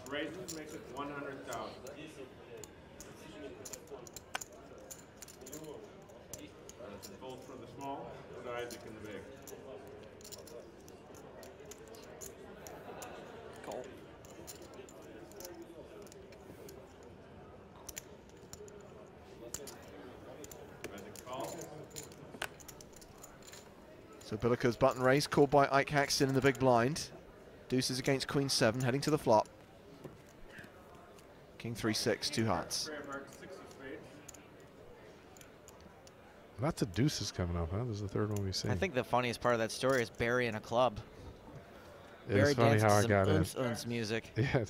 Raisins makes it 100,000. Both for the small, put Isaac in the big. Cool. Isaac calls. So Billico's button raise called by Ike Haxton in the big blind. Deuces against Queen 7, heading to the flop. King 3-6, 2 hearts. Lots of deuces coming up, huh? This is the third one we've seen. I think the funniest part of that story is Barry in a club. It's funny how I got in. Music. Yeah,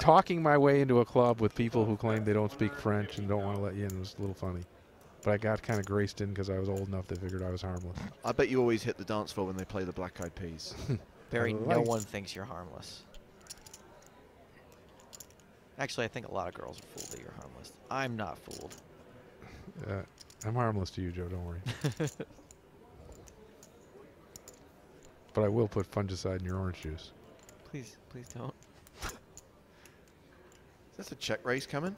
talking my way into a club with people who claim they don't speak French and don't want to let you in was a little funny. But I got kind of graced in because I was old enough they figured I was harmless. I bet you always hit the dance floor when they play the Black Eyed Peas. Barry, no one thinks you're harmless. Actually, I think a lot of girls are fooled that you're harmless. I'm not fooled. I'm harmless to you, Joe. Don't worry. But I will put fungicide in your orange juice. Please don't. Is this a check raise coming?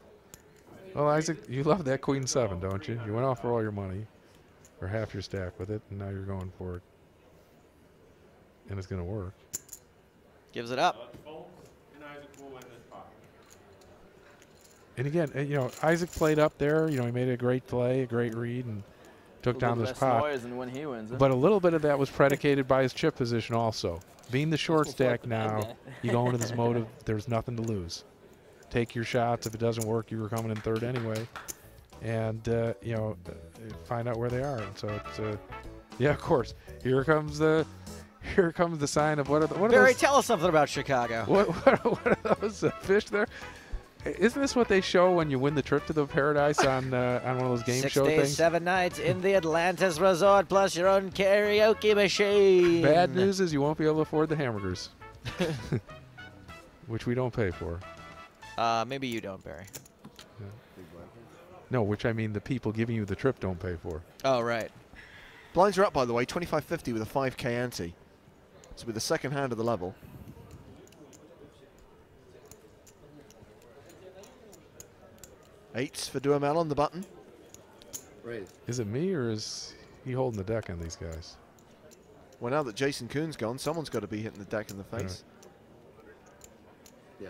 Well, Isaac, you love that Queen 7, don't you? You went off for all your money, or half your stack with it, and now you're going for it. And it's going to work. Gives it up. And again, you know, Isaac played up there. You know, he made a great play, a great read, and took down this pot. And when he wins, but a little bit of that was predicated by his chip position also. Being the short stack now, you go into this mode of there's nothing to lose. Take your shots. If it doesn't work, you were coming in third anyway. And, you know, find out where they are. And so it's, yeah, of course. Here comes the sign of what are Barry, those? tell us something about Chicago. What are those fish there? Isn't this what they show when you win the trip to the paradise on one of those game show 6 days, things? 7 nights in the Atlantis Resort, plus your own karaoke machine. Bad news is you won't be able to afford the hamburgers, which we don't pay for. Maybe you don't, Barry. Yeah. No, which I mean the people giving you the trip don't pay for. Oh, right. Blinds are up, by the way, 25.50 with a 5K ante. So with the second hand of the level. Eights for Duhamel on the button. Right. Is it me or is he holding the deck on these guys? Well, now that Jason Kuhn's gone, someone's got to be hitting the deck in the face. Yeah.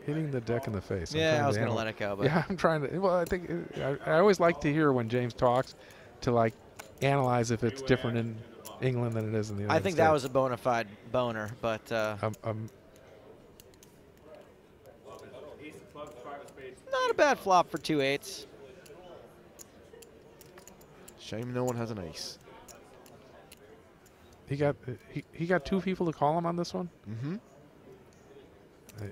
Hitting the deck in the face. Yeah, I was going to let it go. But yeah, I'm trying to. Well, I think I always like to hear when James talks to like analyze if it's different in England than it is in the United States. I think that was a bona fide boner, but not a bad flop for 2 8s. Shame no one has an ace. He got 2 people to call him on this one. Mm-hmm.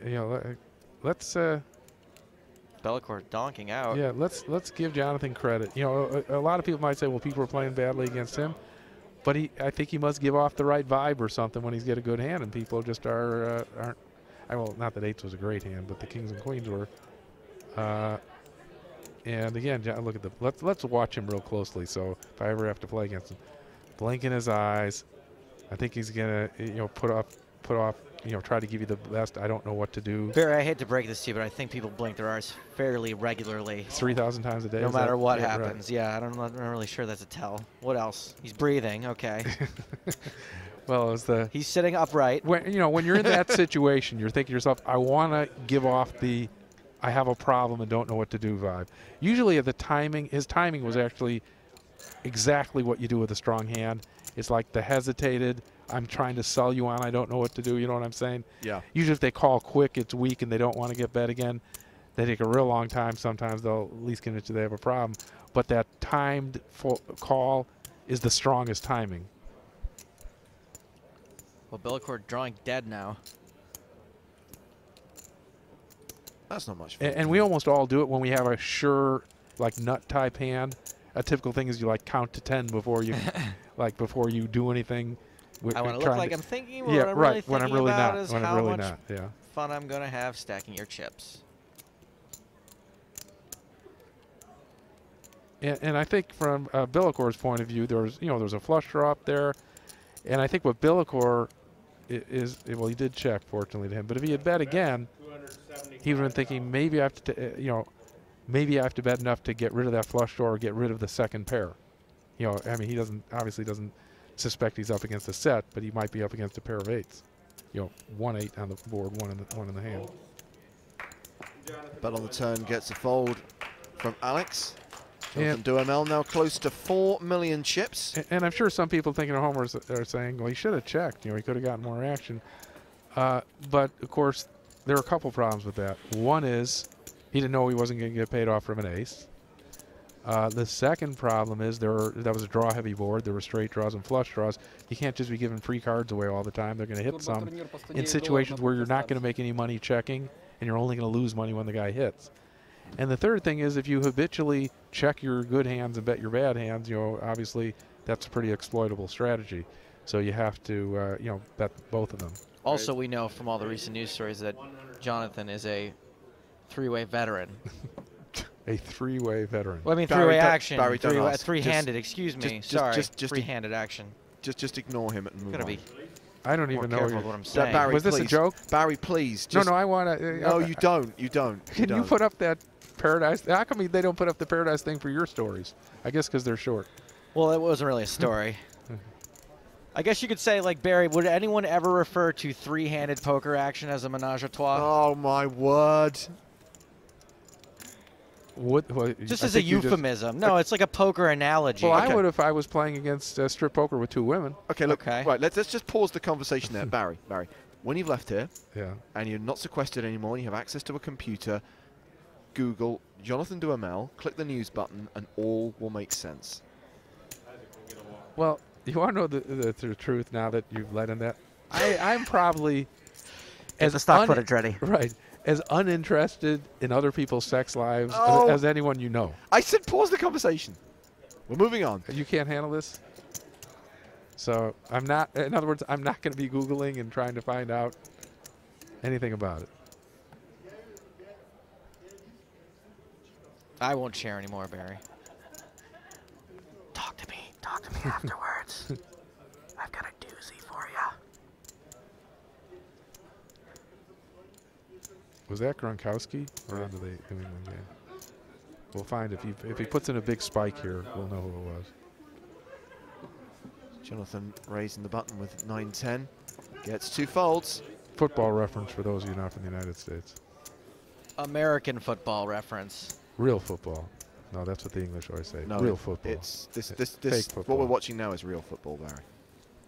You know, let's. Bellacourt donking out. Yeah, let's give Jonathan credit. You know, a lot of people might say, well, people are playing badly against him, but I think he must give off the right vibe or something when he's got a good hand, and people just aren't. Well, not that 8s was a great hand, but the kings and queens were. And again, look at the. Let's watch him real closely. So if I ever have to play against him, blink in his eyes. I think he's gonna, you know, put off. You know, try to give you the best. I don't know what to do. Barry, I hate to break this to you, but I think people blink their eyes fairly regularly. 3,000 times a day. No matter what happens. Right. Yeah, I'm not really sure that's a tell. What else? He's breathing. Okay. Well, he's sitting upright. When you're in that situation, you're thinking to yourself, I want to give off the I have a problem and don't know what to do vibe. Usually at the timing, his timing was actually exactly what you do with a strong hand. It's like the hesitated, I'm trying to sell you on, I don't know what to do, you know what I'm saying? Yeah. Usually if they call quick, it's weak and they don't want to get bet again. They take a real long time. Sometimes they'll at least convince you they have a problem. But that timed call is the strongest timing. Well, Bellacourt drawing dead now. That's not much fun. And we almost all do it when we have a sure, like, nut type hand. A typical thing is you, like, count to 10 before you, like, before you do anything. I want to look like I'm thinking, but yeah, what I'm right. really thinking when I'm really about not. is When how I'm really much not. Yeah. fun I'm going to have stacking your chips. And I think from Bellacourt's point of view, there's a flush draw up there, and I think what Bellacourt well, he did check, fortunately to him. But if he had bet again, he would have been thinking maybe I have to, maybe I have to bet enough to get rid of that flush draw or get rid of the second pair. I mean, he obviously doesn't suspect he's up against a set, but he might be up against a pair of eights. 1-8 on the board, one in the hand. Bet on the turn gets a fold from Alex. And Duhamel now close to 4 million chips. And I'm sure some people thinking of Homer are saying, well, he should have checked. He could have gotten more action. But, of course, there are a couple problems with that. One is he didn't know he wasn't going to get paid off from an ace. The second problem is that was a draw-heavy board. There were straight draws and flush draws. You can't just be giving free cards away all the time. They're going to hit some in situations where you're not going to make any money checking, and you're only going to lose money when the guy hits. And the third thing is if you habitually check your good hands and bet your bad hands, obviously that's a pretty exploitable strategy. So you have to, bet both of them. Also, we know from all the recent news stories that Jonathan is a three-way veteran. A three-way veteran. Well, I mean, three-way action. Barry, don't ask. Three-handed, excuse me. Sorry, three-handed action. Just ignore him and move on. I don't even know what I'm saying. Barry, was this please. A joke? Barry, please. No, I want to. No, you don't. You don't. Can you put up that Paradise? How come they don't put up the Paradise thing for your stories? I guess because they're short. Well, it wasn't really a story. I guess you could say, like, Barry, would anyone ever refer to three-handed poker action as a menage a trois? Oh, my word. Just as a euphemism. No, it's like a poker analogy. Well, I would if I was playing against strip poker with two women. Okay, look. Okay. Right, let's just pause the conversation there. Barry, when you've left here and you're not sequestered anymore, you have access to a computer, Google Jonathan Duhamel, click the news button, and all will make sense. Well, you want to know the truth now that you've led in that? I'm probably... As the stock footage ready. Right. As uninterested in other people's sex lives as anyone you know. I said pause the conversation. We're moving on. You can't handle this? So I'm not, in other words, I'm not going to be Googling and trying to find out anything about it. I won't share anymore, Barry. Talk to me afterwards. I've got a doozy for you. Was that Gronkowski or under the New England game? We'll find if he puts in a big spike here, we'll know who it was. Jonathan raising the button with 9-10. Gets two folds. Football reference for those of you not from the United States. American football reference. Real football. No, that's what the English always say. No, real football. It's this fake football. What we're watching now is real football, Barry.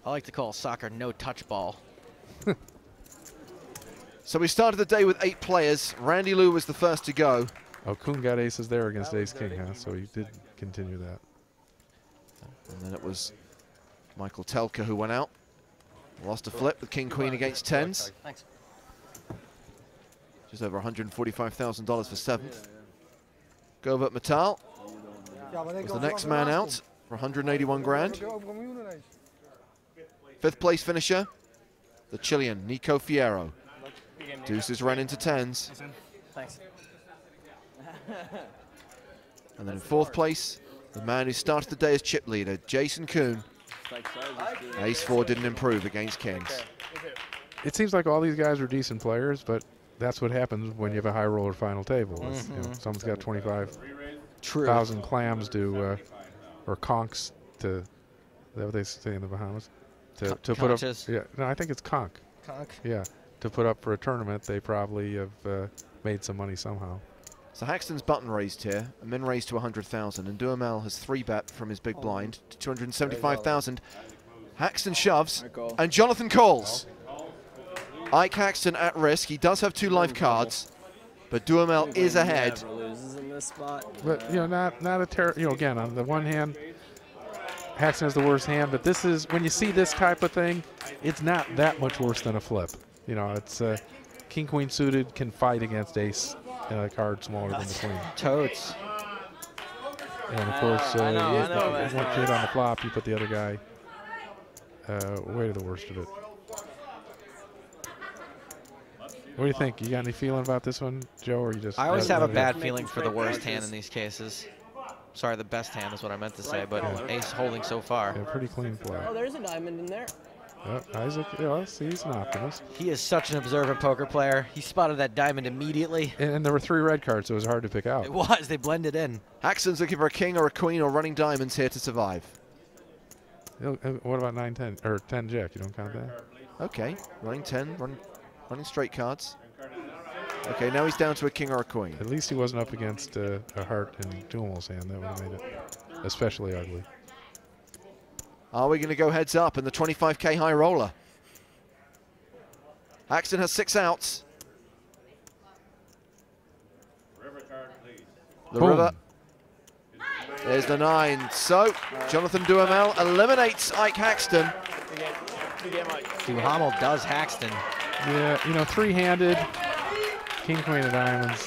I like to call soccer no touch ball. So we started the day with 8 players. Randy Lou was the first to go. Oh, Kuhn got aces there against ace-king, huh? So he did continue that. And then it was Michael Telka who went out. Lost a flip with king-queen against tens. Thanks. Just over $145,000 for 7th. Govert Metal was the next man out for 181 grand. 5th place finisher, the Chilean Nico Fierro. Deuces ran into tens. Thanks. And then in 4th place, the man who started the day as chip leader, Jason Kuhn. Ace-4 didn't improve against kings. It seems like all these guys are decent players, but that's what happens when you have a high roller final table. You know, someone's got 25,000 clams to, or conchs to, is that what they say in the Bahamas? To put up. Yeah, no, I think it's conch. Conch? Yeah, to put up for a tournament, they probably have made some money somehow. So Haxton's button raised here, and then raised to 100,000, and Duhamel has 3-bet from his big blind to 275,000. Haxton shoves, and Jonathan calls. Ike Haxton at risk. He does have 2 live cards, but Duhamel is ahead. But you know, not a terrible. You know, again, on the one hand, Haxton has the worst hand, but this is when you see this type of thing, it's not that much worse than a flip. You know, it's king queen suited can fight against ace and a card smaller than the queen. Totes. And of course, once you hit on the flop, you put the other guy way to the worst of it. What do you think? You got any feeling about this one, Joe, or you just? I always have a bad feeling for the worst hand in these cases. Sorry, the best hand is what I meant to say, but ace holding so far. Yeah, pretty clean play. Oh, there's a diamond in there. Isaac, yeah, see, he's an optimist. He is such an observant poker player. He spotted that diamond immediately. And there were 3 red cards, so it was hard to pick out. It was. They blended in. Haxton's looking for a king or a queen or running diamonds here to survive. What about 9-10 or 10 jack? You don't count that? Okay, running 10, running straight cards. Okay, now he's down to a king or a queen. At least he wasn't up against a heart and Dumoul's hand. That would have made it especially ugly. Are we going to go heads up in the 25k high roller? Haxton has 6 outs. River card, please. The Boom. river. There's the 9. So, Jonathan Duhamel eliminates Ike Haxton. Duhamel does Haxton. Yeah, you know, 3-handed, king, queen of diamonds.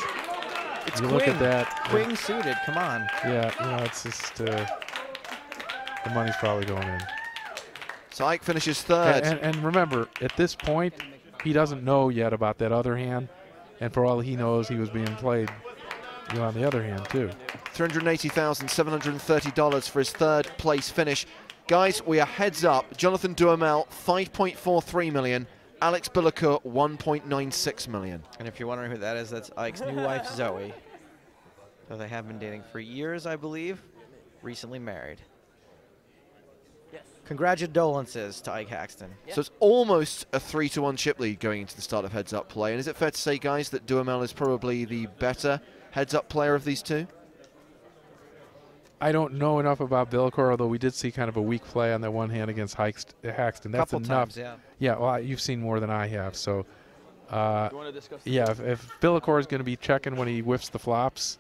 It's You queen. look at that. Queen suited. Come on. Yeah, you know, it's just the money's probably going in. So Ike finishes 3rd. And remember, at this point, he doesn't know yet about that other hand, and for all he knows, he was being played, you know, on the other hand too. $380,730 for his 3rd place finish. Guys, we are heads up. Jonathan Duhamel, 5.43 million. Alex Billicourt, 1.96 million. And if you're wondering who that is, that's Ike's new wife, Zoe. So they have been dating for years, I believe. Recently married. Congratulations to Ike Haxton. So it's almost a 3-1 chip lead going into the start of heads up play. And is it fair to say, guys, that Duhamel is probably the better heads up player of these two? I don't know enough about Billicourt, although we did see kind of a weak play on that one hand against Haxton. That's Couple enough. times, yeah. Yeah, well, you've seen more than I have. So, yeah, if Billicourt is going to be checking when he whiffs the flops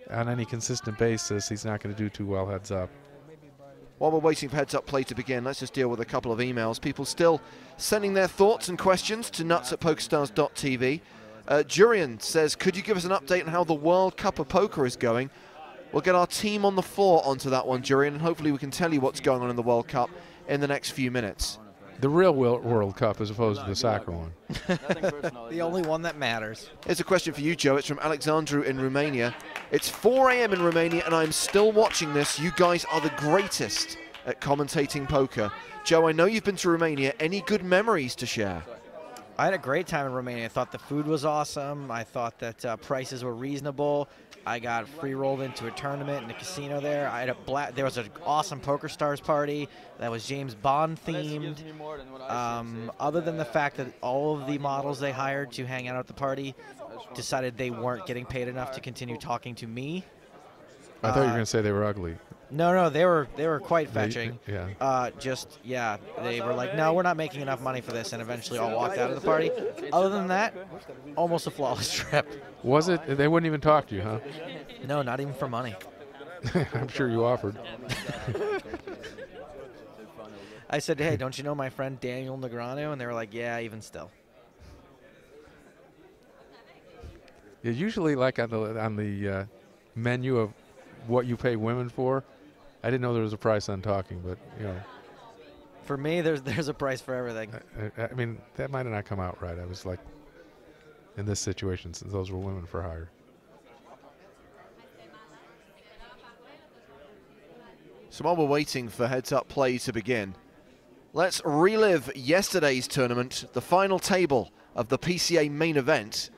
on any consistent basis, he's not going to do too well heads up. While we're waiting for heads up play to begin, let's just deal with a couple of emails. People still sending their thoughts and questions to nuts@pokerstars.tv. Jurian says, could you give us an update on how the World Cup of Poker is going? We'll get our team on the floor onto that one, Jurian, and hopefully we can tell you what's going on in the World Cup in the next few minutes. The real World Cup as opposed to the soccer one. The only one that matters. Here's a question for you, Joe. It's from Alexandru in Romania. It's 4 a.m. in Romania, and I'm still watching this. You guys are the greatest at commentating poker. Joe, I know you've been to Romania. Any good memories to share? I had a great time in Romania. I thought the food was awesome. I thought that prices were reasonable. I got free rolled into a tournament in a casino there. I had there was an awesome Poker Stars party that was James Bond themed. Other than the fact that all of the models they hired to hang out at the party decided they weren't getting paid enough to continue talking to me. I thought you were going to say they were ugly. No, they were quite fetching. Yeah. They were like, no, we're not making enough money for this, and eventually all walked out of the party. Other than that, almost a flawless trip. Was it? They wouldn't even talk to you, huh? No, not even for money. I'm sure you offered. I said, hey, don't you know my friend Daniel Negreanu? And they were like, yeah, even still. Yeah, usually, like on the menu of what you pay women for, I didn't know there was a price on talking, but you know. For me, there's a price for everything. I mean, that might have not come out right. I was like, in this situation, since those were women for hire. So while we're waiting for heads-up play to begin, let's relive yesterday's tournament, the final table of the PCA main event.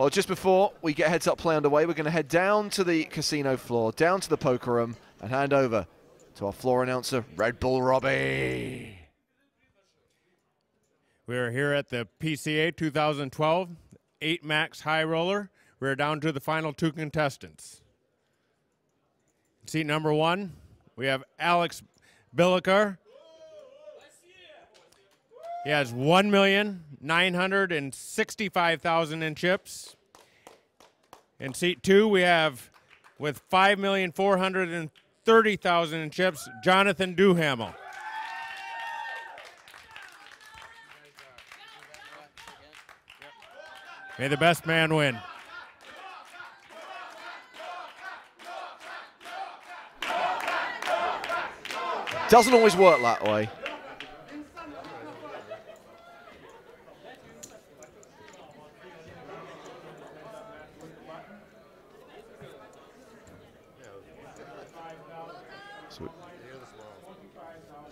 Well, just before we get heads up play underway, we're going to head down to the casino floor, down to the poker room, and hand over to our floor announcer, Red Bull Robbie. We are here at the PCA 2012 8 Max High Roller. We're down to the final 2 contestants. Seat number 1, we have Alex Billiker. He has $1,965,000 in chips. In seat 2, we have, with $5,430,000 in chips, Jonathan Duhamel. May the best man win. Doesn't always work that way.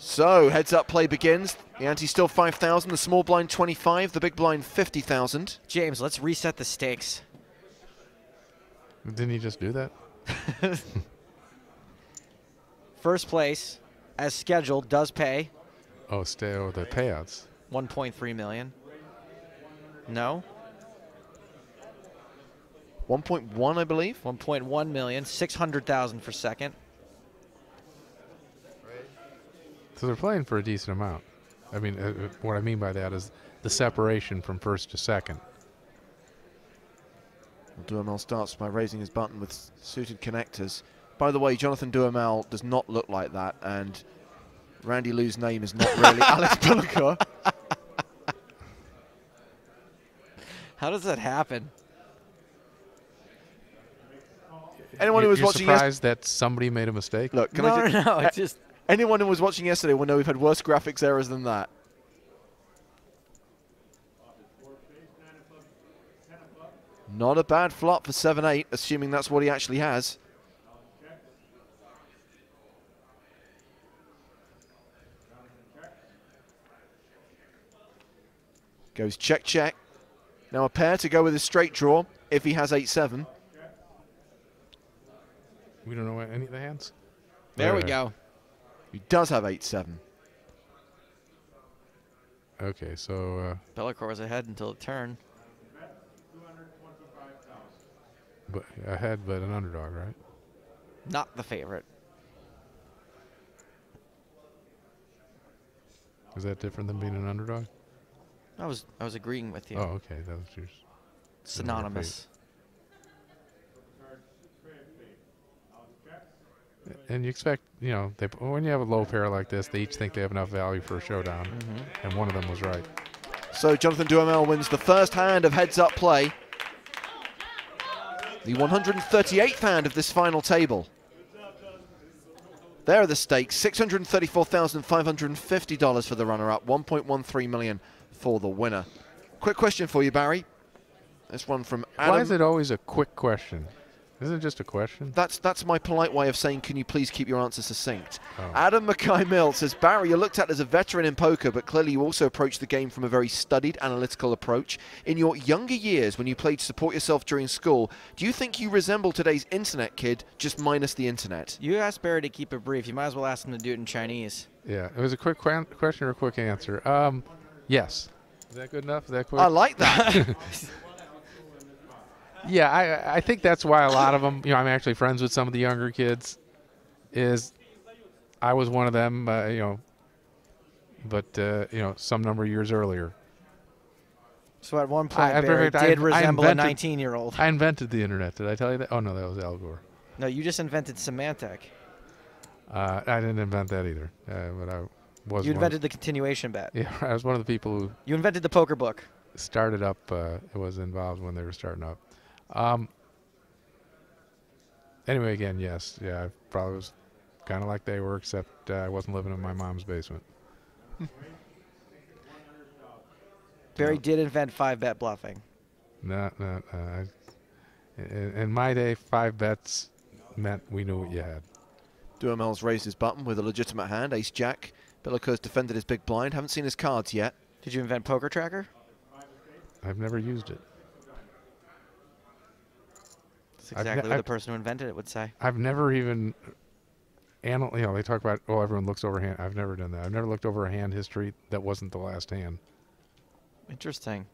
So, heads up play begins. The ante still 5,000, the small blind 25, the big blind 50,000. James, let's reset the stakes. Didn't he just do that? First place, as scheduled, does pay. Oh, the payouts. 1.3 million. No. 1.1, I believe. 1.1 million. 600,000 for second. So they're playing for a decent amount. I mean, what I mean by that is the separation from first to second. Duhamel starts by raising his button with suited connectors. By the way, Jonathan Duhamel does not look like that, and Randy Lou's name is not really Alex Billiker. How does that happen? Anyone who was You're watching surprised that somebody made a mistake? Look, can No, I just, no, it's just... anyone who was watching yesterday will know we've had worse graphics errors than that. Not a bad flop for 7-8, assuming that's what he actually has. Goes check, check. Now a pair to go with his straight draw if he has 8-7. We don't know any of the hands? There we go. He does have 8-7. Okay, so... Bellicor was ahead until the turn. but ahead, but an underdog, right? Not the favorite. Is that different than being an underdog? I was agreeing with you. Oh, okay. That was yours. Synonymous. And you expect, you know, when you have a low pair like this, they each think they have enough value for a showdown, and one of them was right. So Jonathan Duhamel wins the first hand of heads-up play. The 138th hand of this final table. There are the stakes, $634,550 for the runner-up, $1.13 million for the winner. Quick question for you, Barry. This one from Adam. Why is it always a quick question? Isn't it just a question? That's my polite way of saying, can you please keep your answer succinct? Oh. Adam Mackay-Mill says, Barry, you're looked at as a veteran in poker, but clearly you also approach the game from a very studied, analytical approach. In your younger years, when you played to support yourself during school, do you think you resemble today's internet kid, just minus the internet? You asked Barry to keep it brief. You might as well ask him to do it in Chinese. Yeah, it was a quick question or a quick answer. Yes. Is that good enough? Is that quick? I like that. Yeah, I think that's why a lot of them, you know, I'm actually friends with some of the younger kids, is I was one of them, you know, but, you know, some number of years earlier. So at one point, Barry did resemble a 19-year-old. I invented the internet. Did I tell you that? Oh, no, that was Al Gore. No, you just invented Symantec. I didn't invent that either, but I was. You invented the continuation bet. Yeah, I was one of the people who. You invented the poker book. Started up, was involved when they were starting up. Anyway, again, yes. Yeah, I probably was kind of like they were, except I wasn't living in my mom's basement. Barry did invent 5-bet bluffing. No. In my day, 5 bets meant we knew what you had. Duhamel's raised his button with a legitimate hand, ace-jack. Billiker's defended his big blind. Haven't seen his cards yet. Did you invent Poker Tracker? I've never used it. That's exactly what the person who invented it would say. I've never even, you know, they talk about, oh, everyone looks over hand. I've never done that. I've never looked over a hand history that wasn't the last hand. Interesting.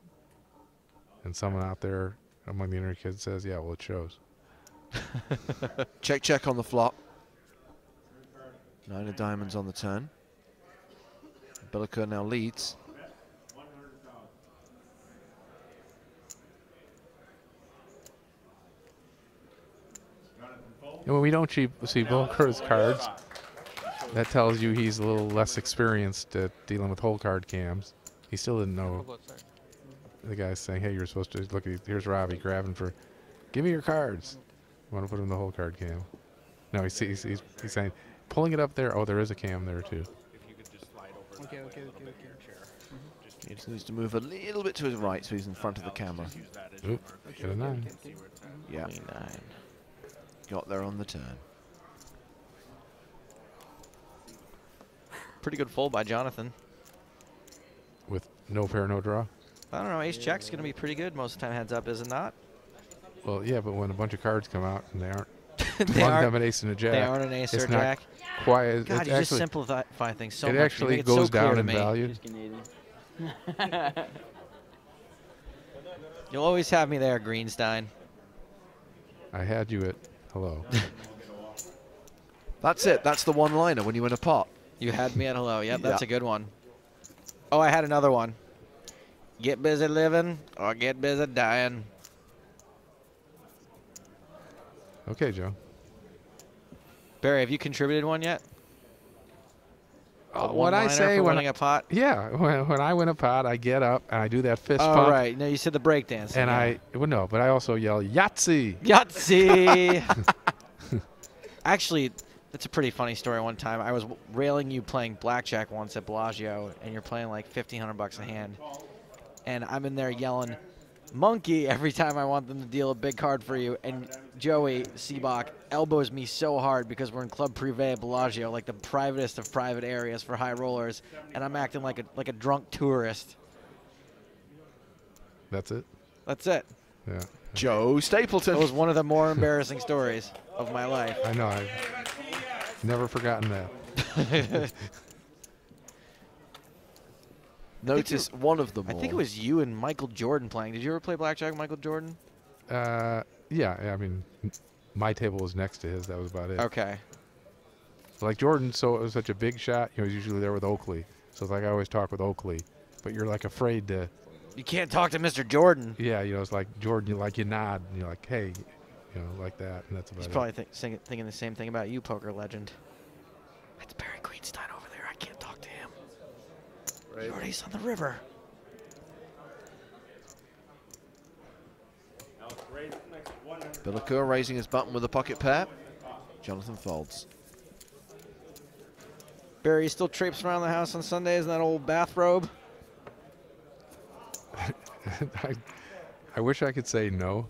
And someone out there among the internet kids says, yeah, well, it shows. Check on the flop. 9 of diamonds on the turn. Billiker now leads. And when we don't see Billiker's cards, that tells you he's a little less experienced at dealing with whole card cams. He still didn't know. The guy's saying, hey, you're supposed to look at, here's Robbie grabbing for, give me your cards. You want to put him in the whole card cam. No, he's saying, pulling it up there. Oh, there is a cam there, too. Okay. He just needs to move a little bit to his right so he's in front of the camera. Oop, get a 9. Yeah. Queen 9. Got there on the turn. Pretty good fold by Jonathan. With no pair, no draw. I don't know. Ace check's going to be pretty good most of the time. Heads up, is it not? Well, yeah, but when a bunch of cards come out and they aren't, They one of aren't- them an ace and a jack. They aren't an ace it's or not jack. Quite. God, it you just actually, simplify things so much. it You actually make it so goes clear down to in me. value. Just Canadian. You'll always have me there, Greenstein. I had you at hello. That's it. That's the one-liner when you win a pot. You had me at hello. Yep, that's Yeah. a good one. Oh, I had another one. Get busy living or get busy dying. Okay, Joe. Barry, have you contributed one yet? A What I one-liner say for when winning a pot? Yeah, when I win a pot, I get up and I do that fist Oh, pump. right. No, you said the breakdance. And well, no, but I also yell Yahtzee. Yahtzee! Actually, that's a pretty funny story. One time, I was railing you playing blackjack once at Bellagio, and you're playing like $1,500 a hand. And I'm in there yelling, monkey, every time I want them to deal a big card for you. And Joey Seabach elbows me so hard because we're in Club Privé at Bellagio, like the privatest of private areas for high rollers. And I'm acting like a drunk tourist. That's it? That's it. Yeah. Joe Stapleton. It was one of the more embarrassing stories of my life. I know. I've never forgotten that. Notice one of them I think it all. was you and Michael Jordan playing. Did you ever play blackjack with Michael Jordan? Yeah, I mean, my table was next to his. That was about it. Okay. Like Jordan, so it was such a big shot. You know, he's usually there with Oakley. So it's like I always talk with Oakley, but you're like afraid to. You can't talk to Mr. Jordan. Yeah, you know, it's like Jordan. You nod, and you're like, hey, you know, like that, and that's about He's it. probably thinking the same thing about you, poker legend. That's Barry Greenstein over there. I can't talk to him. Right. Jordy's on the river. Billiker raising his button with a pocket pair. Jonathan folds. Barry still traipsing around the house on Sundays in that old bathrobe. I wish I could say no.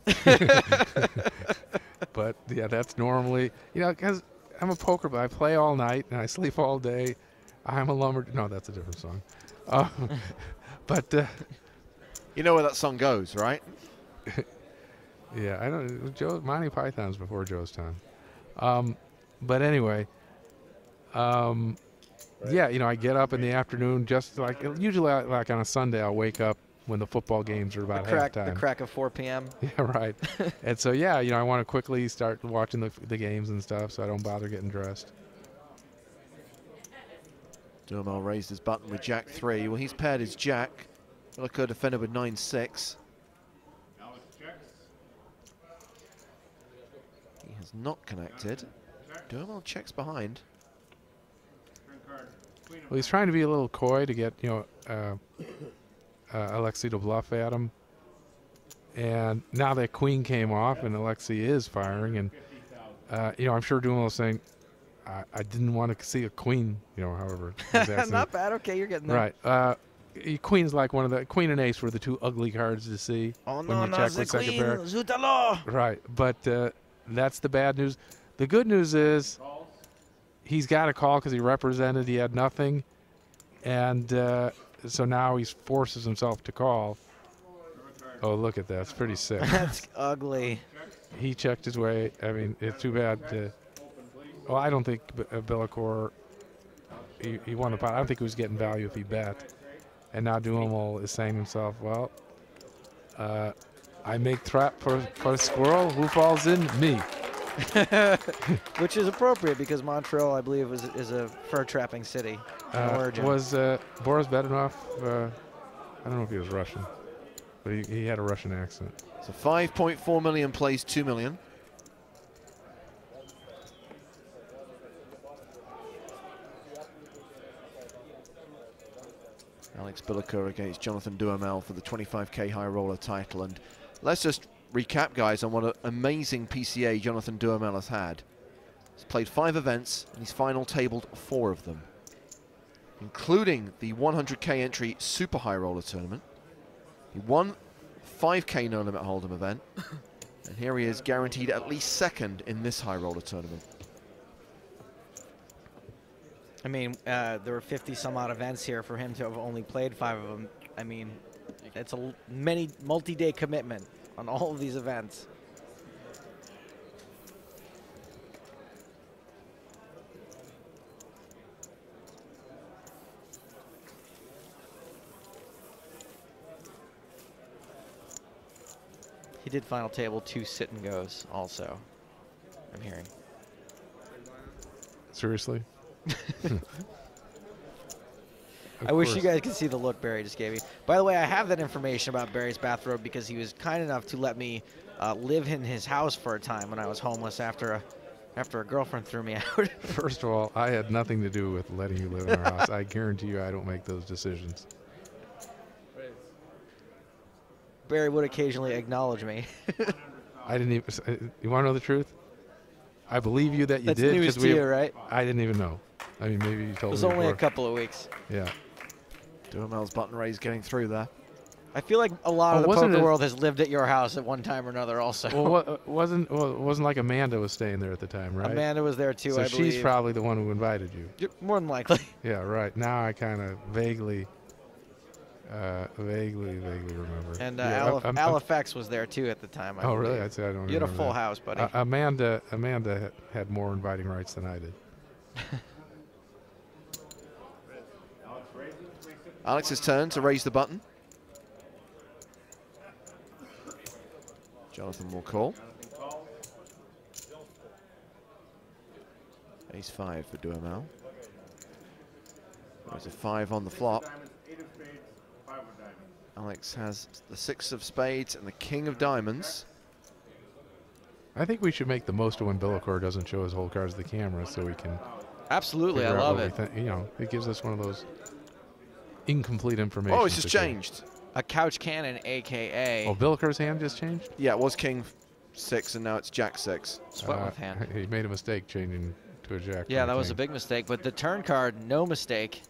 But, yeah, that's normally, you know, because I'm a poker player. I play all night and I sleep all day. I'm a lumberjack. No, that's a different song. But, You know where that song goes, right? yeah, I don't. Monty Python's before Joe's time. But anyway, yeah, you know, I get up in the afternoon just like, usually like on a Sunday, I'll wake up when the football games are about halftime. The crack of 4 p.m. Yeah, right. And so, yeah, you know, I want to quickly start watching the games and stuff so I don't bother getting dressed. Duhamel raised his button with Jack 3. Well, he's paired his Jack. Billiker defended with 9-6. He has not connected. Duhamel checks behind. Well, he's trying to be a little coy to get, you know, Alexei to bluff at him. And now that queen came off and Alexei is firing, and, you know, I'm sure Duhamel's saying, I didn't want to see a queen, you know, however. Not bad. Okay, you're getting there. Right. Queen's like one of the, queen and ace were the two ugly cards to see when you check with second pair. Zutalo. Right, but that's the bad news. The good news is he's got a call because he represented. He had nothing, and so now he forces himself to call. Oh, look at that. It's pretty sick. That's ugly. he checked his way. I mean, it's too bad. Well, I don't think Billicore, he won the pot. I don't think he was getting value if he bet. And now Duhamel is saying to himself, well, I make trap for a squirrel. Who falls in? Me. Which is appropriate because Montreal, I believe, is a fur trapping city in origin. Was Boris Bedunov, I don't know if he was Russian, but he had a Russian accent. So 5.4 million plays 2 million. Alex Billiker against Jonathan Duhamel for the 25k high roller title. And let's just recap, guys, on what an amazing PCA Jonathan Duhamel has had. He's played 5 events and he's final tabled 4 of them, including the 100k entry super high roller tournament. He won 5k no limit hold'em event, and here he is guaranteed at least second in this high roller tournament. I mean, there were 50 some odd events here for him to have only played 5 of them. I mean, it's a multi-day commitment on all of these events. He did final table 2 sit and goes also, I'm hearing. Seriously? I wish you guys could see the look Barry just gave me. By the way, I have that information about Barry's bathrobe because he was kind enough to let me live in his house for a time when I was homeless after a girlfriend threw me out. First of all, I had nothing to do with letting you live in our house. I guarantee you I don't make those decisions. Barry would occasionally acknowledge me. I didn't even. You want to know the truth? I believe you that you That's did. news to you, right? I didn't even know. I mean, maybe you told me. It was only before. a couple of weeks. Yeah. Duhamel's button raise getting through there. I feel like a lot of the wasn't poker it- world has lived at your house at one time or another also. Well, it wasn't like Amanda was staying there at the time, right? Amanda was there too, so I believe. she's probably the one who invited you. More than likely. Yeah, right. Now I kind of vaguely remember. And Yeah, Alifex was there too at the time. I oh, really? believe. I'd say I don't. You had a remember full that. house, buddy. Amanda had more inviting rights than I did. Alex's turn to raise the button. Jonathan will call. Ace 5 for Duhamel. There's a 5 on the flop. Alex has the 6 of spades and the king of diamonds. I think we should make the most of when Billicore doesn't show his whole cards to the camera, so we can. Absolutely, I figure out love what it. we think. You know, it gives us one of those incomplete information. Oh, it's just changed. A couch cannon, a.k.a. Oh, Billicore's hand just changed? Yeah, it was king 6 and now it's jack 6. Sweat with hand. He made a mistake changing to a jack. Yeah, from that was a king. big mistake. But the turn card, no mistake.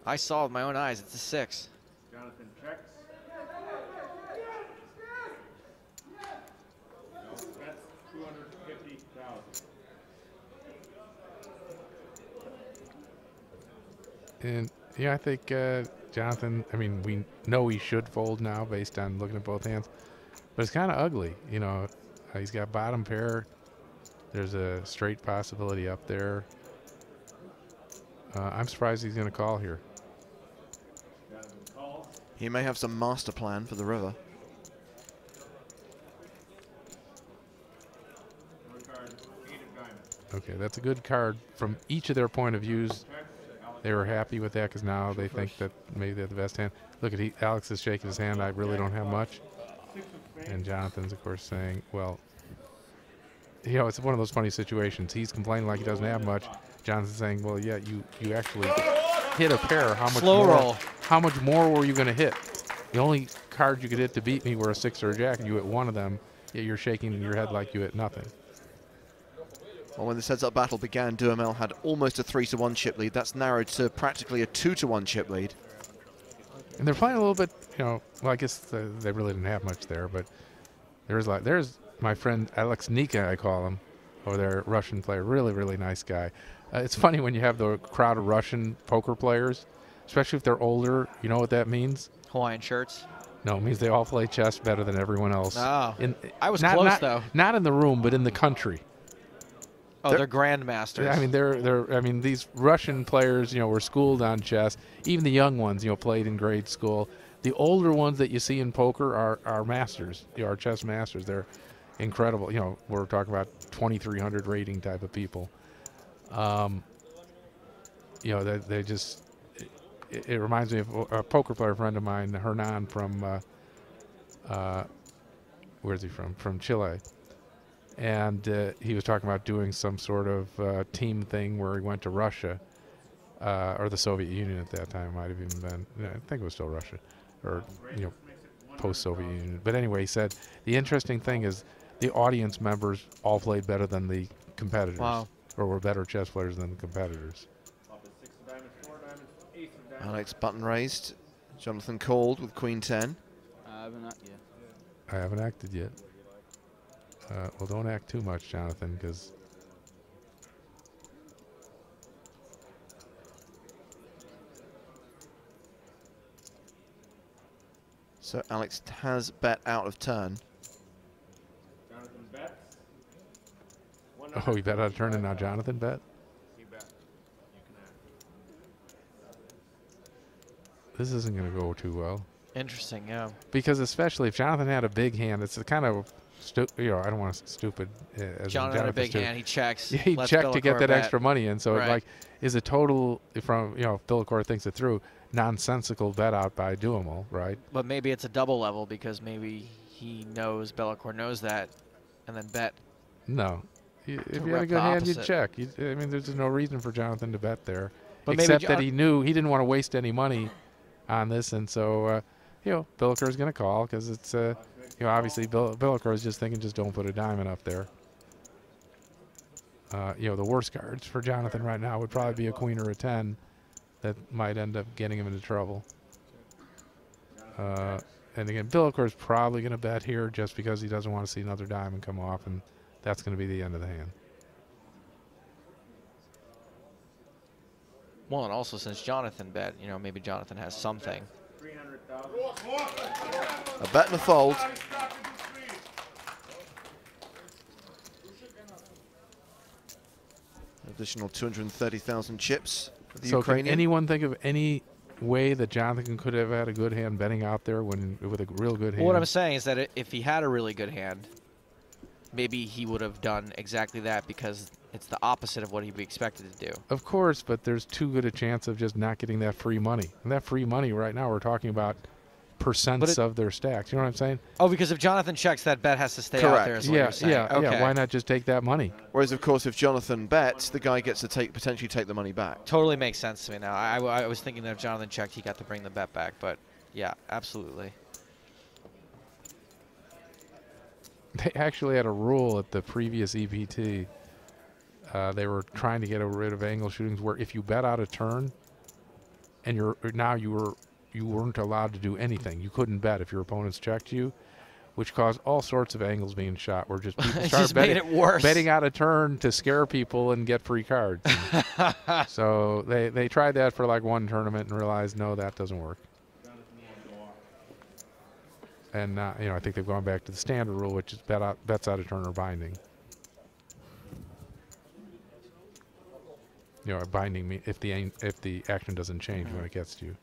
I saw with my own eyes. It's a 6. Jonathan checks. That's 250,000. And yeah, I think Jonathan, I mean, we know he should fold now based on looking at both hands, but it's kind of ugly. You know, he's got bottom pair. There's a straight possibility up there. I'm surprised he's going to call here. He may have some master plan for the river. Okay, that's a good card from each of their point of views. They were happy with that because now they think that maybe they're the best hand. Look at Alex is shaking his hand. I really don't have much. And Jonathan's, of course, saying, well, you know, it's one of those funny situations. He's complaining like he doesn't have much. Jonathan's saying, well, yeah, you actually hit a pair. How much Slow more? roll. How much more were you going to hit? The only card you could hit to beat me were a 6 or a jack, and you hit one of them. Yet you're shaking your head like you hit nothing. Well, when this heads-up battle began, Duhamel had almost a 3-1 chip lead. That's narrowed to practically a 2-1 chip lead. And they're playing a little bit, you know, well, I guess they really didn't have much there, but there's my friend Alex Nika, I call him, over there, Russian player, really, really nice guy. It's funny when you have the crowd of Russian poker players, especially if they're older, you know what that means? Hawaiian shirts. No, it means they all play chess better than everyone else. Oh, I was not, close not, though. Not in the room, but in the country. Oh, they're grandmasters. I mean, I mean, these Russian players, were schooled on chess. Even the young ones, played in grade school. The older ones that you see in poker are masters. Are chess masters. They're incredible. We're talking about 2,300 rating type of people. They just. It reminds me of a poker player friend of mine, Hernan from. Where's he from? From Chile. And he was talking about doing some sort of team thing where he went to Russia, or the Soviet Union at that time. Might have even been, I think it was still Russia, or post-Soviet Union. But anyway, he said the interesting thing is the audience members all played better than the competitors, or were better chess players than the competitors. Alex button raised. Jonathan called with Queen 10. I haven't acted yet. I haven't acted yet. Well, don't act too much, Jonathan, because so Alex has bet out of turn. Jonathan bets. oh, he bet out of turn, and now Jonathan bet. He bet. You can act. This isn't going to go too well. Interesting, yeah. Because especially if Jonathan had a big hand, it's a kind of I don't want to stupid. As Jonathan had a big hand. He checks. Yeah, he checked to get that extra money in. So right. it is a total from Philipcore thinks it through nonsensical bet out by Duhamel, right? But maybe it's a double level because maybe he knows Bellacore knows that, and then bet. No, if you had a good hand, you'd check. I mean, there's no reason for Jonathan to bet there, but except that he knew he didn't want to waste any money on this, and so Bellacore is going to call because it's obviously Bellacore is just thinking just don't put a diamond up there. The worst cards for Jonathan right now would probably be a queen or a 10 that might end up getting him into trouble. And again, Bellacore is probably going to bet here just because he doesn't want to see another diamond come off, and that's going to be the end of the hand. Well, and also since Jonathan bet, maybe Jonathan has something. A bet and a fold. Additional 230,000 chips for the Ukrainian. Can anyone think of any way that Jonathan could have had a good hand betting out there with a real good hand? Well, what I'm saying is that if he had a really good hand, maybe he would have done exactly that because it's the opposite of what he'd be expected to do. Of course, but there's too good a chance of just not getting that free money. And that free money right now, we're talking about percents of their stacks. You know what I'm saying? Oh, because if Jonathan checks, that bet has to stay out there. Is what you're saying. Yeah. Why not just take that money? Whereas, of course, if Jonathan bets, the guy gets to potentially take the money back. Totally makes sense to me now. I was thinking that if Jonathan checked, he got to bring the bet back. But yeah, absolutely. They actually had a rule at the previous EPT. They were trying to get rid of angle shootings where if you bet out a turn, and you weren't allowed to do anything. You couldn't bet if your opponents checked you, which caused all sorts of angles being shot. Where just people started betting out a turn to scare people and get free cards. So they tried that for like one tournament and realized no, that doesn't work. And I think they've gone back to the standard rule, which is bets out a turn or binding. Binding if the action doesn't change when it gets to you.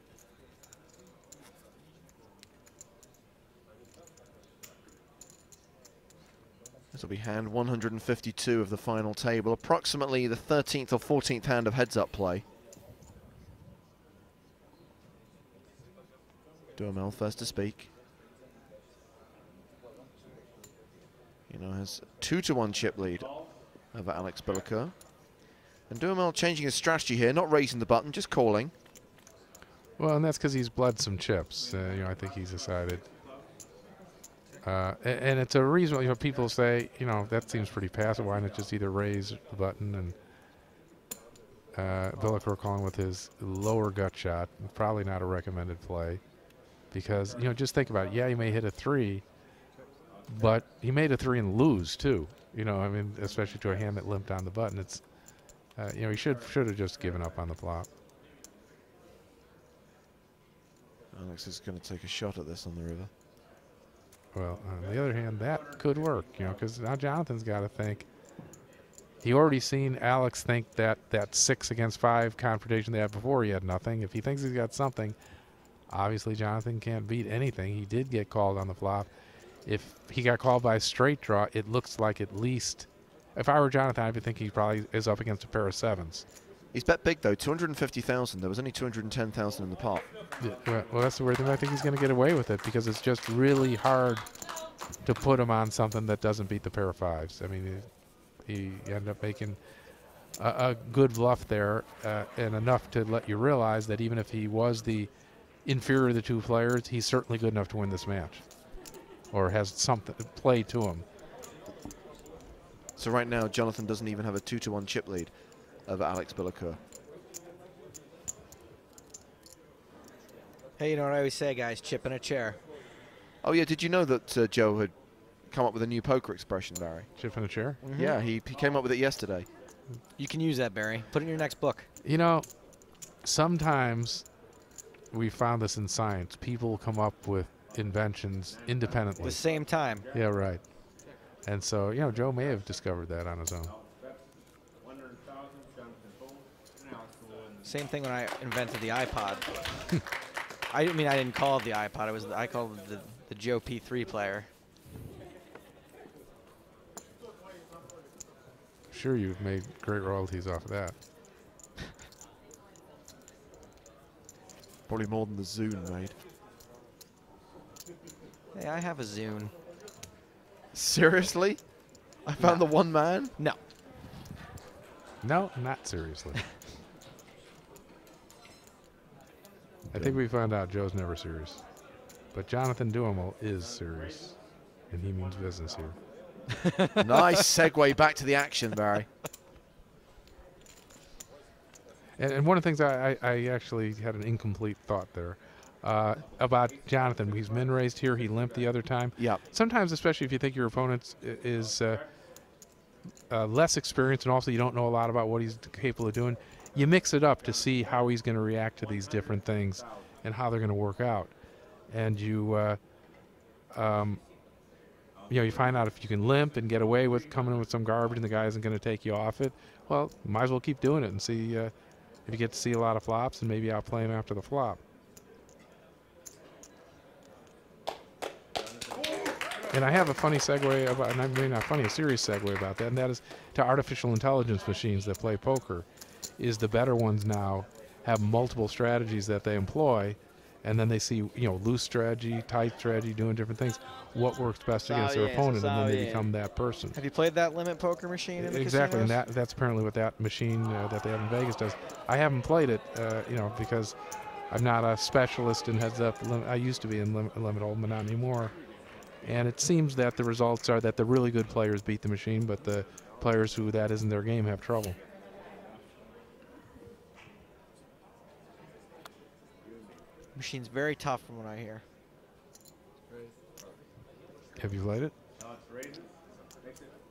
This will be hand 152 of the final table, approximately the 13th or 14th hand of heads-up play. Duhamel first to speak. Has a 2-1 chip lead over Alex Bellacore. And Duhamel changing his strategy here, not raising the button, just calling. Well, and that's because he's bled some chips. I think he's decided. And it's a reasonable, people say, that seems pretty passive. Why not just either raise the button? And Bellacore calling with his lower gut shot, probably not a recommended play. Because, just think about it. Yeah, he may hit a 3, but he made a 3 and lose, too. Especially to a hand that limped on the button. It's, he should have just given up on the flop. Alex is going to take a shot at this on the river. Well, on the other hand, that could work, you know, because now Jonathan's got to think. He already seen Alex think that 6 against 5 confrontation they had before, he had nothing. If he thinks he's got something, obviously Jonathan can't beat anything. He did get called on the flop. If he got called by a straight draw, it looks like at least, if I were Jonathan, I would think he probably is up against a pair of 7s. He's bet big though, 250,000. There was only 210,000 in the pot. Yeah, well, that's the weird thing. I think he's going to get away with it because it's just really hard to put him on something that doesn't beat the pair of 5s. I mean, he ended up making a good bluff there and enough to let you realize that even if he was the inferior of the 2 players, he's certainly good enough to win this match or has something play to him. So right now, Jonathan doesn't even have a 2-1 chip lead over Alex Billicourt. Hey, you know what I always say, guys? Chip in a chair. Oh yeah, did you know that Joe had come up with a new poker expression, Barry? Chip in a chair? Mm-hmm. Yeah, he came up with it yesterday. You can use that, Barry. Put it in your next book. You know, sometimes we found this in science. People come up with inventions independently. At the same time. Yeah, right. And so, you know, Joe may have discovered that on his own. Same thing when I invented the iPod. I didn't call it the iPod. I called it the Joe P3 player. Sure, you've made great royalties off of that. Probably more than the Zune made. Hey, I have a Zune. Seriously? I found the one man? No. No, not seriously. I think we found out Joe's never serious. But Jonathan Duhamel is serious. And he means business here. Nice segue back to the action, Barry. And one of the things I actually had an incomplete thought there about Jonathan. He's min raised here. He limped the other time. Yeah. Sometimes, especially if you think your opponent is less experienced and also you don't know a lot about what he's capable of doing, you mix it up to see how he's going to react to these different things and how they're going to work out. And you find out if you can limp and get away with coming in with some garbage and the guy isn't going to take you off it. Well, you might as well keep doing it and see if you get to see a lot of flops and maybe outplay him after the flop. And I have a funny segue about, and I mean not funny, a serious segue about that, and that is to artificial intelligence machines that play poker. Is the better ones now have multiple strategies that they employ, and then they see, loose strategy, tight strategy, doing different things. What works best against their opponent, and then they become that person. Have you played that limit poker machine in the Exactly, and casinos? that's apparently what that machine that they have in Vegas does. I haven't played it, because I'm not a specialist in heads-up. I used to be in limit hold, but not anymore. And it seems that the results are that the really good players beat the machine, but the players who that isn't their game have trouble. Machine's very tough from what I hear. Have you played it?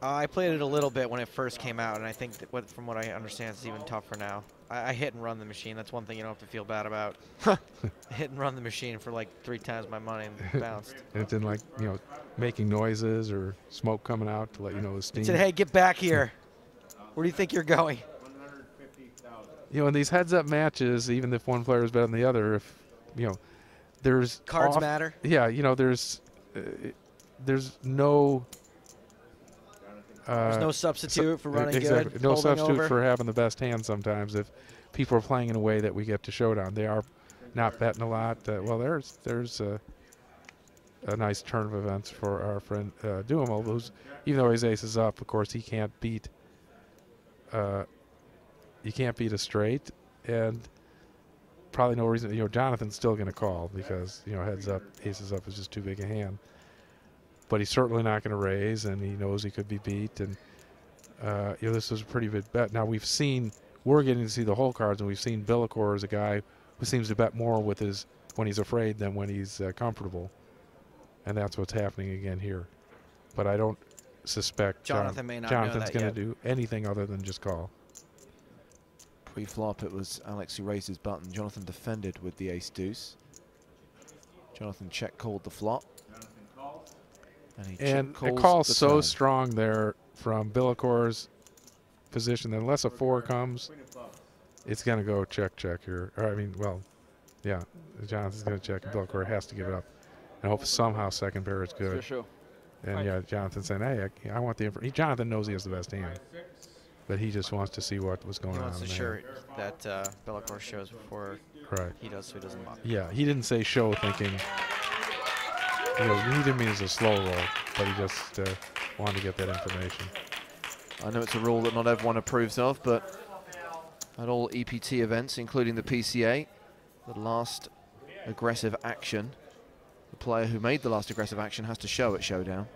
I played it a little bit when it first came out, and I think that from what I understand, it's even tougher now. I hit and run the machine. That's one thing you don't have to feel bad about. Hit and run the machine for like 3 times my money and bounced. And it didn't making noises or smoke coming out to let you know the steam. It said, hey, get back here. Where do you think you're going? In these heads-up matches, even if one player is better than the other, if there's cards matter. Yeah, there's no. There's no substitute for running exactly. good. No substitute over. for having the best hand sometimes if people are playing in a way that we get to showdown. They are not betting a lot. Well, there's a nice turn of events for our friend Duhamel, who's, even though his ace is up, of course, he can't beat a straight, and probably no reason. Jonathan's still going to call because heads up, aces up is just too big a hand. But he's certainly not going to raise, and he knows he could be beat. And this is a pretty big bet. Now we're getting to see the whole cards, and we've seen Billicourt as a guy who seems to bet more with when he's afraid than when he's comfortable, and that's what's happening again here. But I don't suspect Jonathan's going to do anything other than just call. Pre-flop, it was Alex who raised his button. Jonathan defended with the ace-deuce. Jonathan check called the flop. And he And check it calls calls the so turn. strong there from Billicor's position that unless a 4 comes, it's going to go check here. Or I mean, well, yeah, Jonathan's going to check, and Billicor has to give it up. And hope somehow second pair is good. Sure. And yeah, Jonathan's saying, hey, I want the Jonathan knows he has the best hand, but he just wants to see what was going He on. wants to in the show hand. that Bellicor shows before Right. he does, so he doesn't muck. Yeah, he didn't say show thinking. He didn't mean it's a slow roll, but he just wanted to get that information. I know it's a rule that not everyone approves of, but at all EPT events, including the PCA, the last aggressive action, the player who made the last aggressive action has to show at showdown.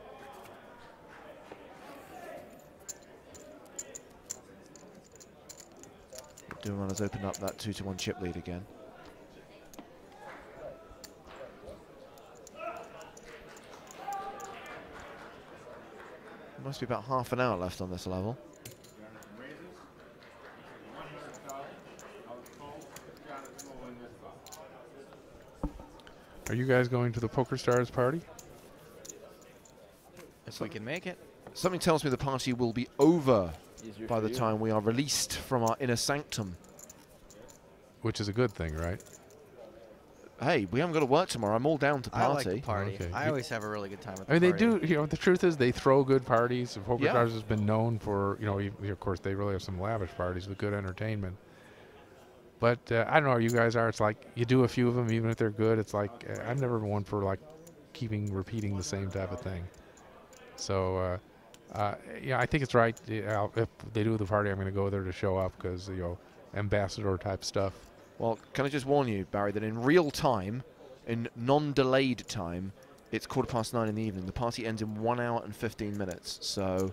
Duhamel has opened up that 2-1 chip lead again. Must be about half an hour left on this level. Are you guys going to the Poker Stars party? If we can make it. Something tells me the party will be over by the time we are released from our inner sanctum. Which is a good thing, right? Hey, we haven't got to work tomorrow. I'm all down to I like party. the party. Okay. I always have a really good time at the I mean, party. they do. The truth is, they throw good parties. Poker Yeah. Stars has been known for, of course, they really have some lavish parties with good entertainment. But I don't know how you guys are. It's like you do a few of them, even if they're good. It's like I've never been one for like repeating the same type of thing. So yeah, I think it's right. If they do the party, I'm going to go there to show up because ambassador type stuff. Well, can I just warn you, Barry, that in real time, in non-delayed time, it's 9:15 in the evening. The party ends in 1 hour and 15 minutes. So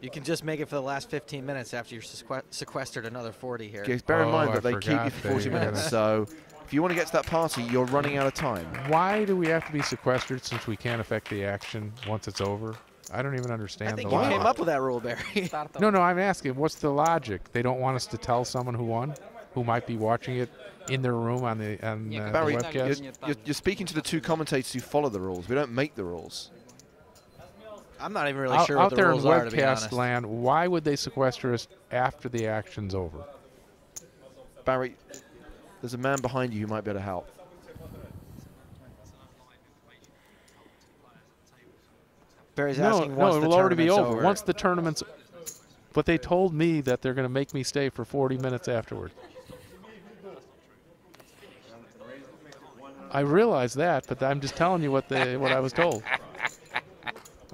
You can just make it for the last 15 minutes after you're sequestered another 40 here. just bear in mind I that they keep you forgot for 40 they- minutes. So if you want to get to that party, you're running out of time. Why do we have to be sequestered since we can't affect the action once it's over? I don't even I understand think the you logic. came up with that rule, Barry. No, I'm asking, what's the logic? They don't want us to tell someone who won, who might be watching it in their room on the Barry, webcast? you're speaking to the two commentators who follow the rules. We don't make the rules. I'm not even really Out, sure what out the there in rules are, to be webcast honest. land, why would they sequester us after the action's over? Barry, there's a man behind you who might be able to help. Barry's No, asking once it the will already be tournament's over. Once the tournament's... But they told me that they're going to make me stay for 40 minutes afterward. I realize that, but I'm just telling you what I was told.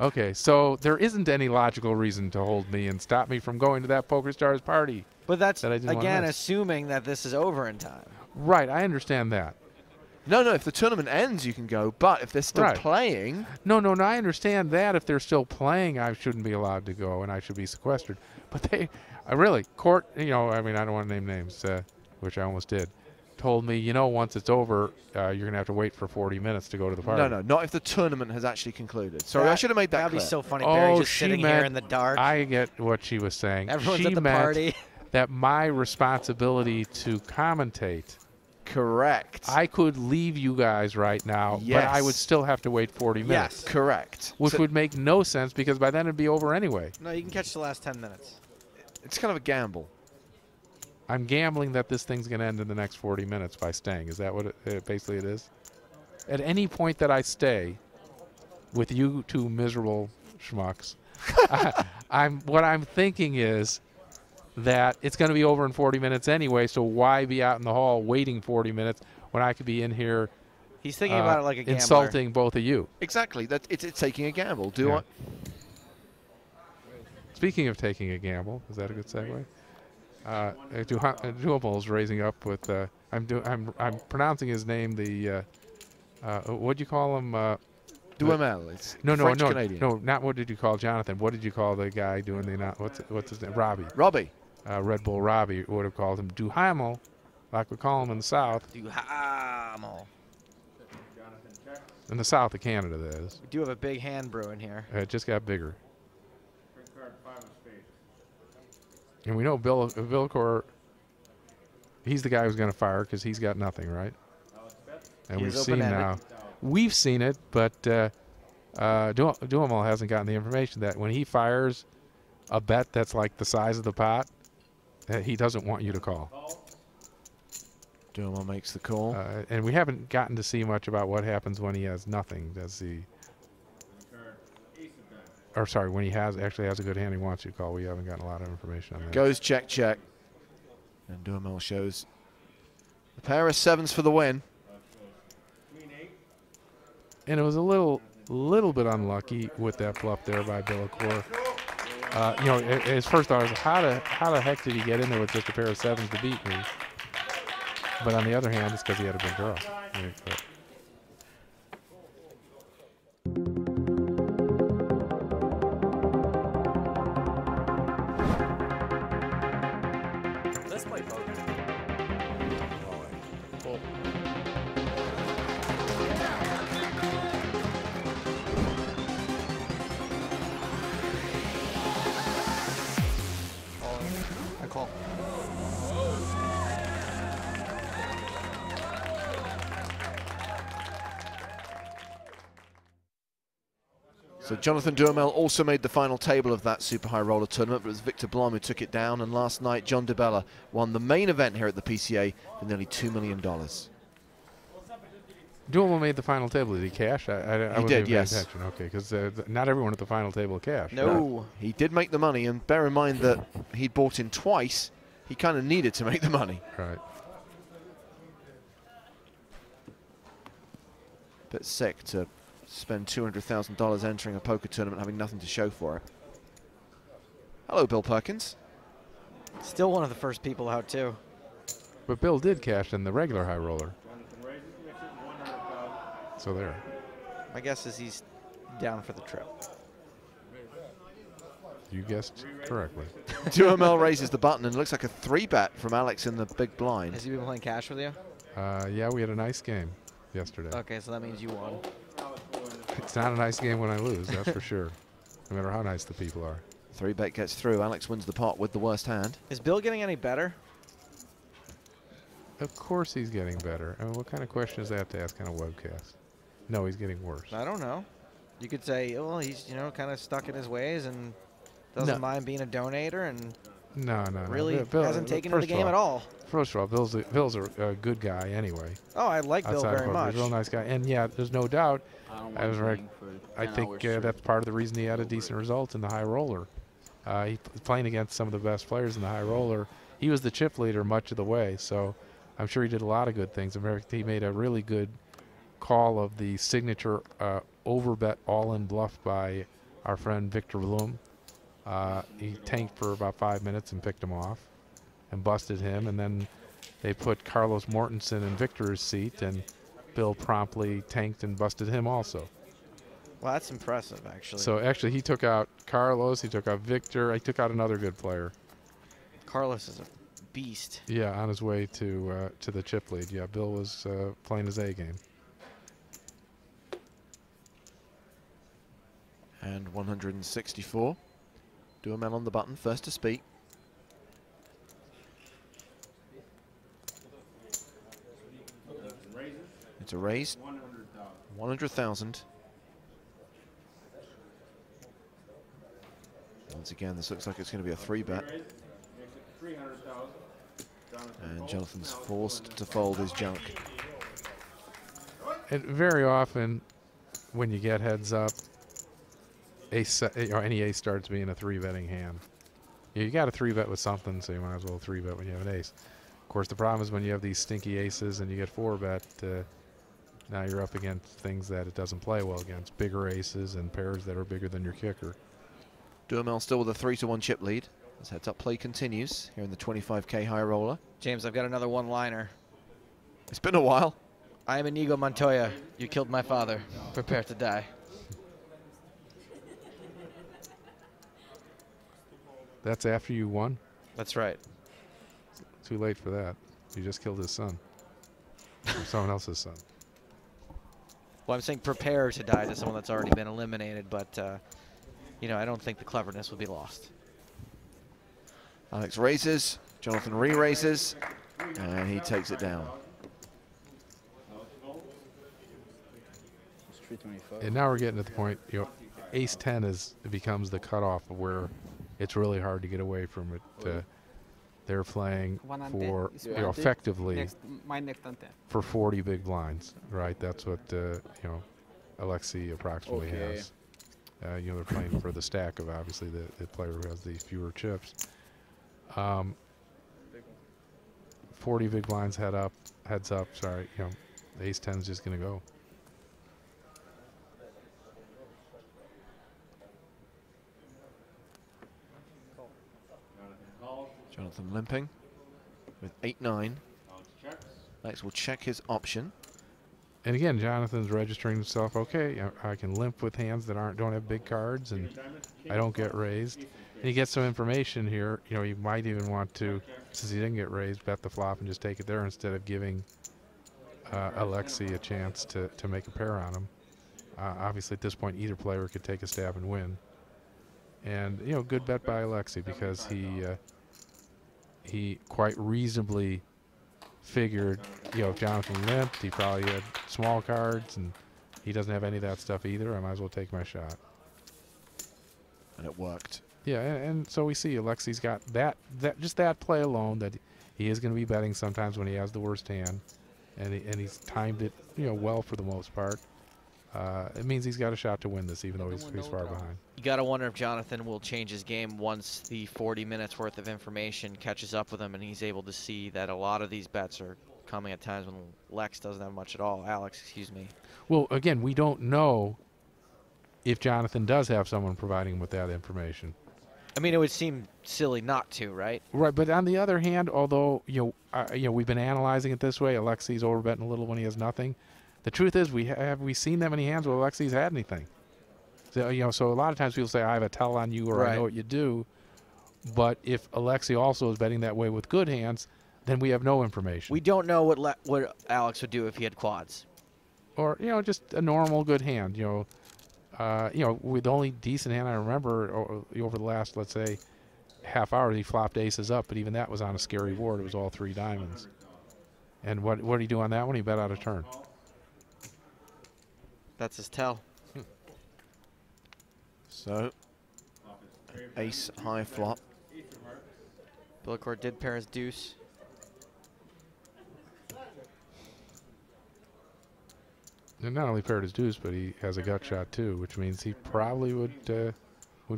Okay, so there isn't any logical reason to hold me and stop me from going to that Poker Stars party. But that's, that I didn't wanna again, miss. assuming that this is over in time. Right, I understand that. No, if the tournament ends, you can go. But if they're still Right. playing... No, I understand that. If they're still playing, I shouldn't be allowed to go, and I should be sequestered. But they, court, I mean, I don't want to name names, which I almost did, told me, once it's over, you're going to have to wait for 40 minutes to go to the party. No, not if the tournament has actually concluded. Sorry, I should have made that That'd clear. be so funny, Barry, just she sitting here meant- in the dark. I get what she was saying. Everyone's she at the meant party. that my responsibility to commentate, Correct. I could leave you guys right now, but I would Yes. still have to wait 40 minutes. Correct. Which So would make no sense because by then it'd be over anyway. No, you can catch the last 10 minutes. it's kind of a gamble. I'm gambling that this thing's going to end in the next 40 minutes by staying. Is that what it basically it is? At any point that I stay with you two miserable schmucks, what I'm thinking is that it's going to be over in 40 minutes anyway, so why be out in the hall waiting 40 minutes when I could be in here He's thinking about it like a gambler. insulting both of you? Exactly. That it's taking a gamble. Yeah. I? Speaking of taking a gamble, is that a good segue? Duhamel's raising up with. I'm pronouncing his name. What do you call him? Duhamel. It's No, French-Canadian. no. Not what did you call Jonathan? What did you call the guy doing the? What's his name? Robbie. Robbie. Red Bull Robbie would have called him Duhamel, like we call him in the South. Duhamel. In the South of Canada, that is. We do have a big hand brewing here. It just got bigger. And we know Billicor, he's the guy who's going to fire because he's got nothing, right? And He we've is seen open-ended. now we've seen it, but Duhamel hasn't gotten the information that when he fires a bet that's like the size of the pot, he doesn't want you to call. Duhamel makes the call. And we haven't gotten to see much about what happens when he has nothing. Does he? Or sorry, when he actually has a good hand, he wants you to call. We haven't gotten a lot of information on that. Goes check, check. And Duhamel shows a pair of sevens for the win. And it was a little bit unlucky with that bluff there by Billicourt. You know, his first thought was, how the heck did he get in there with just a pair of sevens to beat me? But on the other hand, it's because he had a big draw. Let's play poker. Cool. I call. So Jonathan Duhamel also made the final table of that Super High Roller tournament, but it was Victor Blom who took it down, and last night John DeBella won the main event here at the PCA for nearly $2 million. Duhamel made the final table. Did he cash? I He wasn't did, even paying yes. attention. Okay, because not everyone at the final table cashed. No. He did make the money, and bear in mind that he'd bought in twice. He kind of needed to make the money. Right. Bit sick to spend $200,000 entering a poker tournament having nothing to show for it. Hello, Bill Perkins. Still one of the first people out, too. But Bill did cash in the regular high roller. So there. My guess is he's down for the trip. You guessed correctly. Duhamel raises the button, and it looks like a 3-bet from Alex in the big blind. Has he been playing cash with you? Yeah, we had a nice game yesterday. Okay, so that means you won. It's not a nice game when I lose, that's for sure. No matter how nice the people are. 3-bet gets through. Alex wins the pot with the worst hand. Is Bill getting any better? Of course he's getting better. I mean, what kind of question is that to ask on a webcast? No, he's getting worse. I don't know. You could say, well, he's, you know, kind of stuck in his ways and doesn't mind being a donator and No. really Bill, hasn't taken to the game at all. First of all, Bill's a good guy anyway. Oh, I like Bill very much. He's a real nice guy. And yeah, there's no doubt. I think that's part of the reason he had a decent result in the high roller. He's playing against some of the best players in the high roller. He was the chip leader much of the way, so I'm sure he did a lot of good things. In fact, he made a really good call of the signature overbet all-in bluff by our friend Victor Blum. He tanked for about 5 minutes and picked him off and busted him, and then they put Carlos Mortensen in Victor's seat, and Bill promptly tanked and busted him also. Well, that's impressive, actually. So actually he took out Carlos, he took out Victor, he took out another good player. Carlos is a beast. Yeah, on his way to the chip lead. Yeah, Bill was playing his A game. And 164. Duhamel on the button, first to speak. It's a raise. 100,000. Once again, this looks like it's going to be a 3-bet. And Jonathan's forced to fold his junk. And very often, when you get heads up, any ace starts being a 3-betting hand. You got a 3-bet with something, so you might as well 3-bet when you have an ace. Of course, the problem is when you have these stinky aces and you get 4-bet, now you're up against things that it doesn't play well against, bigger aces and pairs that are bigger than your kicker. Duhamel still with a 3-1 chip lead. As heads-up play continues here in the 25K high roller. James, I've got another one-liner. It's been a while. I am Inigo Montoya. You killed my father. Prepare to die. That's after you won? That's right. Too late for that. You just killed his son. Or someone else's son. Well, I'm saying prepare to die to someone that's already been eliminated, but, you know, I don't think the cleverness will be lost. Alex raises, Jonathan re-raises, and he takes it down. And now we're getting to the point, you know, ace 10 it becomes the cutoff of where it's really hard to get away from it. They're playing for, you know, effectively for 40 big blinds, right? That's what, you know, Alexei approximately has. You know, they're playing for the stack of, obviously, the player who has the fewer chips. 40 big blinds heads up, sorry. You know, the ace 10 is just going to go. Jonathan limping with 8-9. Alex will check his option. And again, Jonathan's registering himself. Okay, I can limp with hands that don't have big cards, and I don't get raised. And he gets some information here. You know, he might even want to, since he didn't get raised, bet the flop and just take it there instead of giving Alexei a chance to make a pair on him. Obviously, at this point, either player could take a stab and win. And you know, good bet by Alexei because he quite reasonably figured, you know, if Jonathan limped, he probably had small cards, and he doesn't have any of that stuff either. I might as well take my shot. And it worked. Yeah, and so we see Alexei's got that just that play alone, that he is going to be betting sometimes when he has the worst hand, and he's timed it, you know, well for the most part. It means he's got a shot to win this, even though he's far behind. You got to wonder if Jonathan will change his game once the 40 minutes worth of information catches up with him and he's able to see that a lot of these bets are coming at times when Lex doesn't have much at all. Alex, excuse me. Well, again, we don't know if Jonathan does have someone providing him with that information. I mean, it would seem silly not to, right? Right, but on the other hand, although you know we've been analyzing it this way, Alexei's overbetting a little when he has nothing. The truth is, have we seen that many hands where Alexei's had anything? So, you know, so a lot of times people say, I have a tell on you, or right. I know what you do. But if Alexei also is betting that way with good hands, then we have no information. We don't know what Alex would do if he had quads. Or, you know, just a normal good hand. You know, with the only decent hand I remember over the last, let's say, half hour, he flopped aces up, but even that was on a scary board. It was all 3 diamonds. And what did he do on that one? He bet out a turn. That's his tell. So, ace high flop. Billicourt did pair his deuce. And not only paired his deuce, but he has a gut shot too, which means he probably would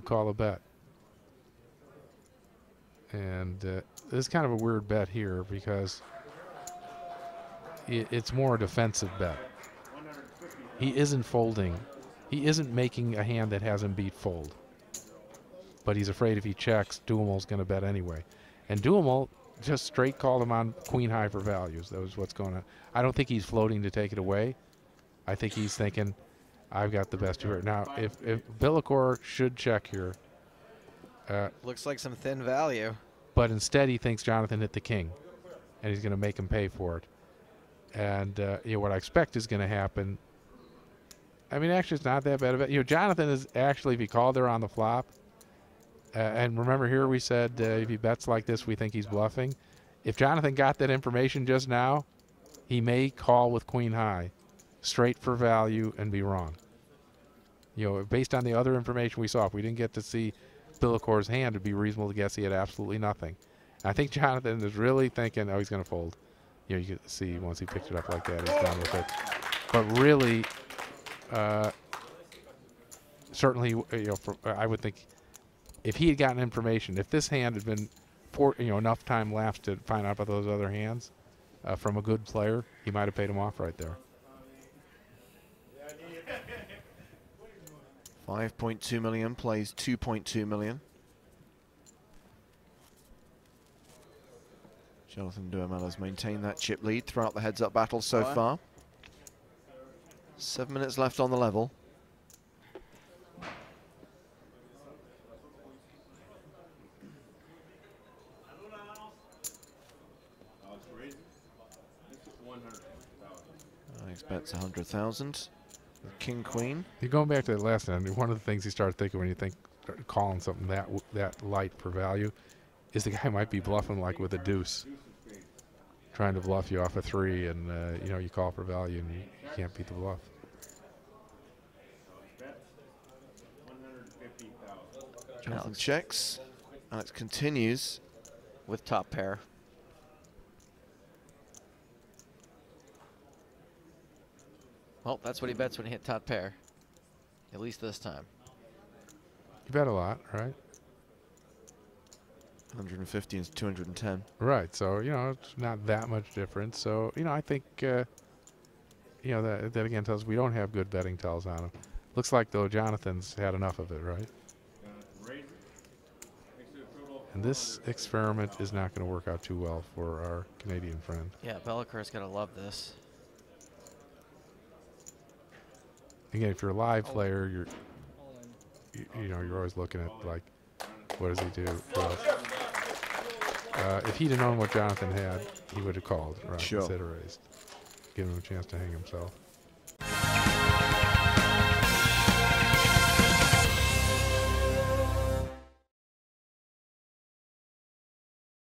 call a bet. And this is kind of a weird bet here because it's more a defensive bet. He isn't folding. He isn't making a hand that has him beat fold. But he's afraid if he checks, Duhamel's going to bet anyway. And Duhamel just straight called him on queen high for values. That was what's going on. I don't think he's floating to take it away. I think he's thinking, I've got the best here. Now, if Billicourt should check here. Looks like some thin value. But instead he thinks Jonathan hit the king. And he's going to make him pay for it. And you know, what I expect is going to happen. I mean, actually, it's not that bad of it. You know, Jonathan is actually, if he called there on the flop, and remember here we said if he bets like this, we think he's bluffing. If Jonathan got that information just now, he may call with queen high, straight for value, and be wrong. You know, based on the other information we saw, if we didn't get to see Billicourt's hand, it'd be reasonable to guess he had absolutely nothing. And I think Jonathan is really thinking, oh, he's going to fold. You know, you can see once he picked it up like that, he's done with it. But really, certainly, you know, I would think if he had gotten information, if this hand had been, enough time lapsed to find out about those other hands from a good player, he might have paid him off right there. 5.2 million plays 2.2 million. Jonathan Duhamel has maintained that chip lead throughout the heads-up battle so far. 7 minutes left on the level. Alex bets 100,000. King Queen. You're going back to the last end. One of the things you start thinking when you think calling something that light for value is the guy might be bluffing like with a deuce, trying to bluff you off a 3, and you know, you call for value and you can't beat the bluff. Jonathan Alex. checks. Alex continues. With top pair. Well, that's what he bets when he hit top pair. At least this time. You bet a lot, right? 150 and 210. Right. So, you know, it's not that much difference. So, you know, I think, you know, that again tells us we don't have good betting tells on him. Looks like, though, Jonathan's had enough of it, right? And this experiment is not going to work out too well for our Canadian friend. Yeah, Bellacar's going to love this. Again, if you're a live player, you know, you're always looking at, like, what does he do? Well, if he'd have known what Jonathan had, he would have called, right? Sure. Instead of raised. Give him a chance to hang himself.